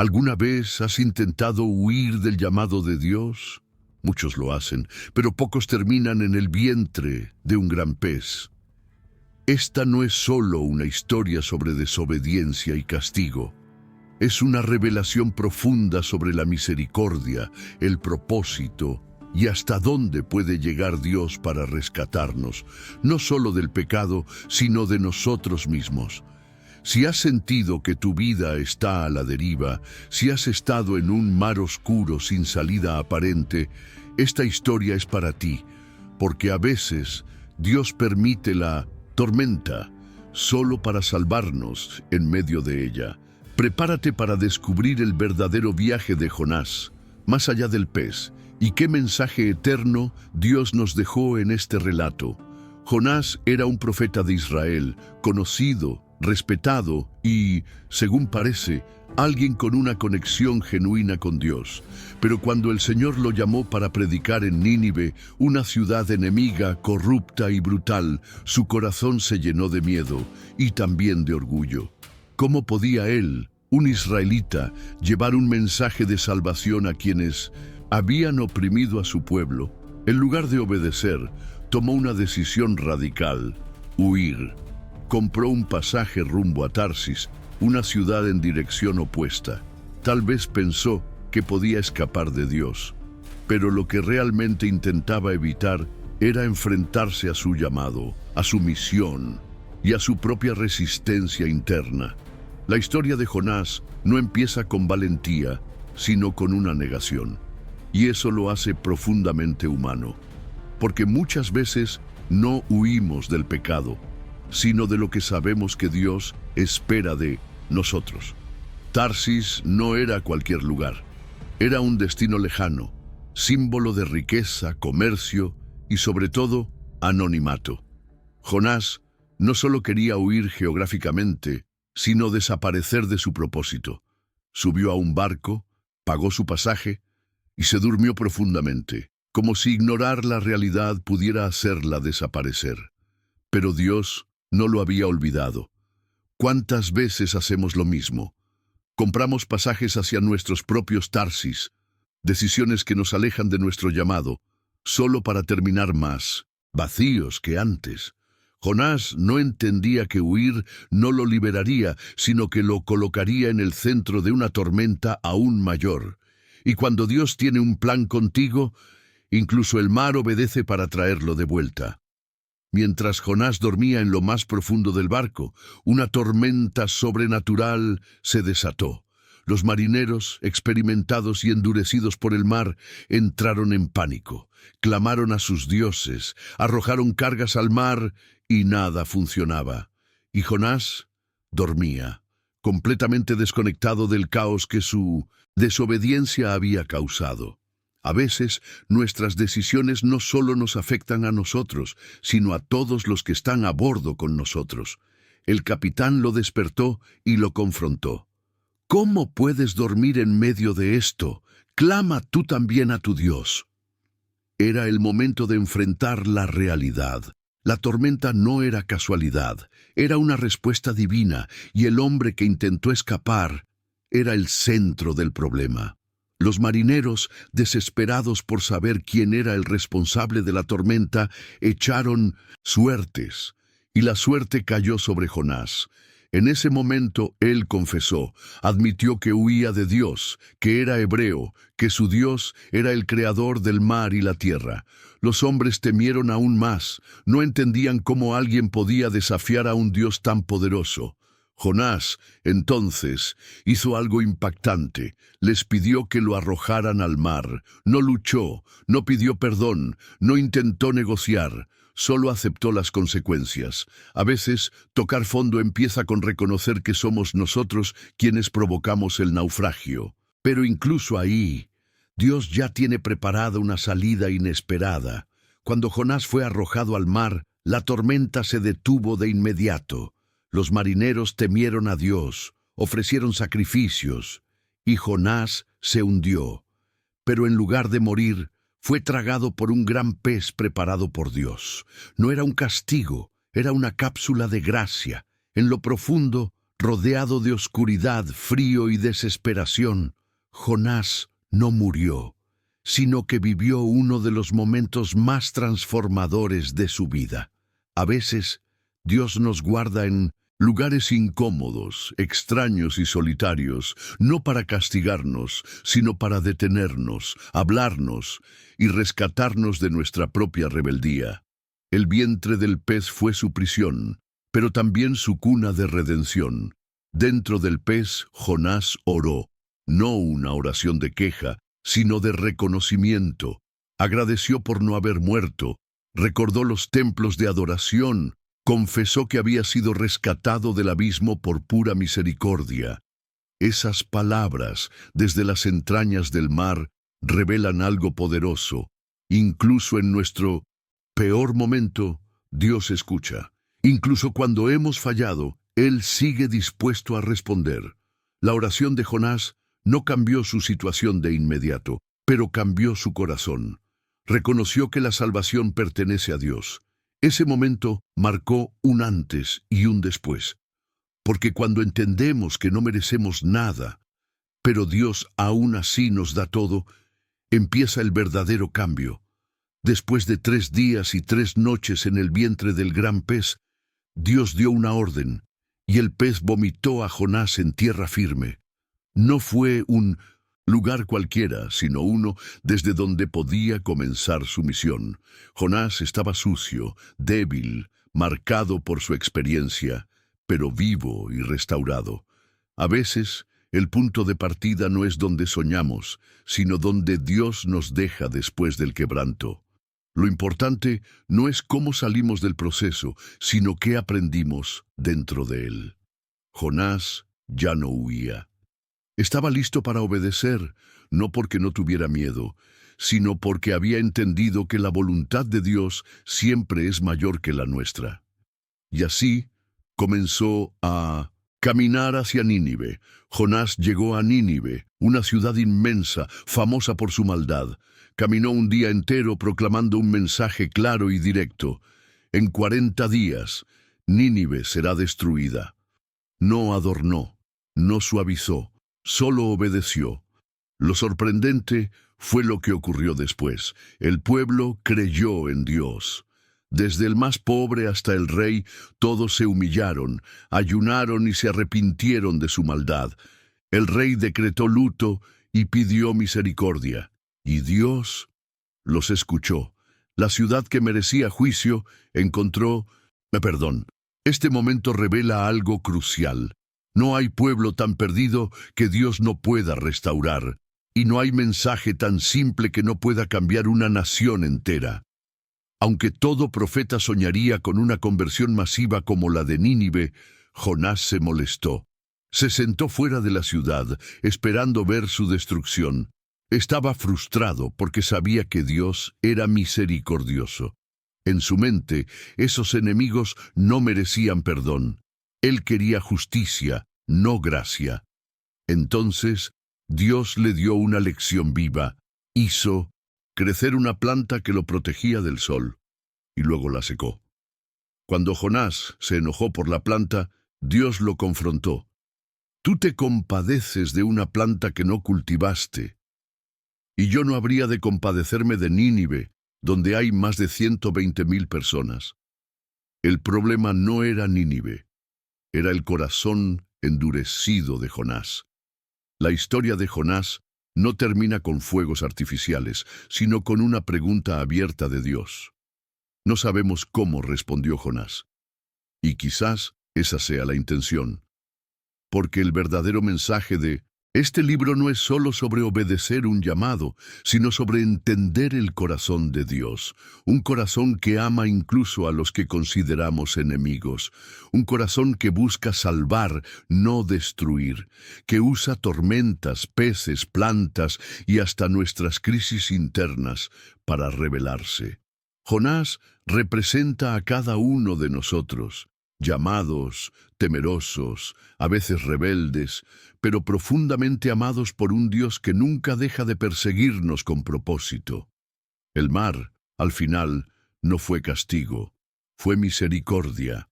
¿Alguna vez has intentado huir del llamado de Dios? Muchos lo hacen, pero pocos terminan en el vientre de un gran pez. Esta no es solo una historia sobre desobediencia y castigo. Es una revelación profunda sobre la misericordia, el propósito y hasta dónde puede llegar Dios para rescatarnos, no solo del pecado, sino de nosotros mismos. Si has sentido que tu vida está a la deriva, si has estado en un mar oscuro sin salida aparente, esta historia es para ti, porque a veces Dios permite la tormenta solo para salvarnos en medio de ella. Prepárate para descubrir el verdadero viaje de Jonás, más allá del pez, y qué mensaje eterno Dios nos dejó en este relato. Jonás era un profeta de Israel, conocido, respetado y, según parece, alguien con una conexión genuina con Dios. Pero cuando el Señor lo llamó para predicar en Nínive, una ciudad enemiga, corrupta y brutal, su corazón se llenó de miedo y también de orgullo. ¿Cómo podía él, un israelita, llevar un mensaje de salvación a quienes habían oprimido a su pueblo? En lugar de obedecer, tomó una decisión radical: huir. Compró un pasaje rumbo a Tarsis, una ciudad en dirección opuesta. Tal vez pensó que podía escapar de Dios, pero lo que realmente intentaba evitar era enfrentarse a su llamado, a su misión y a su propia resistencia interna. La historia de Jonás no empieza con valentía, sino con una negación. Y eso lo hace profundamente humano, porque muchas veces no huimos del pecado, sino de lo que sabemos que Dios espera de nosotros. Tarsis no era cualquier lugar, era un destino lejano, símbolo de riqueza, comercio y sobre todo anonimato. Jonás no solo quería huir geográficamente, sino desaparecer de su propósito. Subió a un barco, pagó su pasaje y se durmió profundamente, como si ignorar la realidad pudiera hacerla desaparecer. Pero Dios no lo había olvidado. ¿Cuántas veces hacemos lo mismo? Compramos pasajes hacia nuestros propios Tarsis, decisiones que nos alejan de nuestro llamado, solo para terminar más vacíos que antes. Jonás no entendía que huir no lo liberaría, sino que lo colocaría en el centro de una tormenta aún mayor. Y cuando Dios tiene un plan contigo, incluso el mar obedece para traerlo de vuelta. Mientras Jonás dormía en lo más profundo del barco, una tormenta sobrenatural se desató. Los marineros, experimentados y endurecidos por el mar, entraron en pánico. Clamaron a sus dioses, arrojaron cargas al mar y nada funcionaba. Y Jonás dormía, completamente desconectado del caos que su desobediencia había causado. A veces, nuestras decisiones no solo nos afectan a nosotros, sino a todos los que están a bordo con nosotros. El capitán lo despertó y lo confrontó. ¿Cómo puedes dormir en medio de esto? Clama tú también a tu Dios. Era el momento de enfrentar la realidad. La tormenta no era casualidad, era una respuesta divina, y el hombre que intentó escapar era el centro del problema. Los marineros, desesperados por saber quién era el responsable de la tormenta, echaron suertes, y la suerte cayó sobre Jonás. En ese momento él confesó, admitió que huía de Dios, que era hebreo, que su Dios era el creador del mar y la tierra. Los hombres temieron aún más, no entendían cómo alguien podía desafiar a un Dios tan poderoso. Jonás, entonces, hizo algo impactante. Les pidió que lo arrojaran al mar. No luchó, no pidió perdón, no intentó negociar. Solo aceptó las consecuencias. A veces, tocar fondo empieza con reconocer que somos nosotros quienes provocamos el naufragio. Pero incluso ahí, Dios ya tiene preparada una salida inesperada. Cuando Jonás fue arrojado al mar, la tormenta se detuvo de inmediato. Los marineros temieron a Dios, ofrecieron sacrificios, y Jonás se hundió. Pero en lugar de morir, fue tragado por un gran pez preparado por Dios. No era un castigo, era una cápsula de gracia. En lo profundo, rodeado de oscuridad, frío y desesperación, Jonás no murió, sino que vivió uno de los momentos más transformadores de su vida. A veces, Dios nos guarda en lugares incómodos, extraños y solitarios, no para castigarnos, sino para detenernos, hablarnos y rescatarnos de nuestra propia rebeldía. El vientre del pez fue su prisión, pero también su cuna de redención. Dentro del pez, Jonás oró, no una oración de queja, sino de reconocimiento. Agradeció por no haber muerto, recordó los templos de adoración, confesó que había sido rescatado del abismo por pura misericordia. Esas palabras, desde las entrañas del mar, revelan algo poderoso. Incluso en nuestro peor momento, Dios escucha. Incluso cuando hemos fallado, Él sigue dispuesto a responder. La oración de Jonás no cambió su situación de inmediato, pero cambió su corazón. Reconoció que la salvación pertenece a Dios. Ese momento marcó un antes y un después. Porque cuando entendemos que no merecemos nada, pero Dios aún así nos da todo, empieza el verdadero cambio. Después de 3 días y 3 noches en el vientre del gran pez, Dios dio una orden, y el pez vomitó a Jonás en tierra firme. No fue un lugar cualquiera, sino uno desde donde podía comenzar su misión. Jonás estaba sucio, débil, marcado por su experiencia, pero vivo y restaurado. A veces, el punto de partida no es donde soñamos, sino donde Dios nos deja después del quebranto. Lo importante no es cómo salimos del proceso, sino qué aprendimos dentro de él. Jonás ya no huía. Estaba listo para obedecer, no porque no tuviera miedo, sino porque había entendido que la voluntad de Dios siempre es mayor que la nuestra. Y así comenzó a caminar hacia Nínive. Jonás llegó a Nínive, una ciudad inmensa, famosa por su maldad. Caminó un día entero proclamando un mensaje claro y directo. En 40 días, Nínive será destruida. No adornó, no suavizó, solo obedeció. Lo sorprendente fue lo que ocurrió después. El pueblo creyó en Dios. Desde el más pobre hasta el rey, todos se humillaron, ayunaron y se arrepintieron de su maldad. El rey decretó luto y pidió misericordia. Y Dios los escuchó. La ciudad que merecía juicio encontró perdón. Este momento revela algo crucial. No hay pueblo tan perdido que Dios no pueda restaurar, y no hay mensaje tan simple que no pueda cambiar una nación entera. Aunque todo profeta soñaría con una conversión masiva como la de Nínive, Jonás se molestó. Se sentó fuera de la ciudad, esperando ver su destrucción. Estaba frustrado porque sabía que Dios era misericordioso. En su mente, esos enemigos no merecían perdón. Él quería justicia, no gracia. Entonces, Dios le dio una lección viva. Hizo crecer una planta que lo protegía del sol, y luego la secó. Cuando Jonás se enojó por la planta, Dios lo confrontó. Tú te compadeces de una planta que no cultivaste, y yo no habría de compadecerme de Nínive, donde hay más de 120,000 personas. El problema no era Nínive, era el corazón endurecido de Jonás. La historia de Jonás no termina con fuegos artificiales, sino con una pregunta abierta de Dios. No sabemos cómo respondió Jonás, y quizás esa sea la intención. Porque el verdadero mensaje de este libro no es solo sobre obedecer un llamado, sino sobre entender el corazón de Dios, un corazón que ama incluso a los que consideramos enemigos, un corazón que busca salvar, no destruir, que usa tormentas, peces, plantas y hasta nuestras crisis internas para revelarse. Jonás representa a cada uno de nosotros, llamados, temerosos, a veces rebeldes, pero profundamente amados por un Dios que nunca deja de perseguirnos con propósito. El mar, al final, no fue castigo, fue misericordia.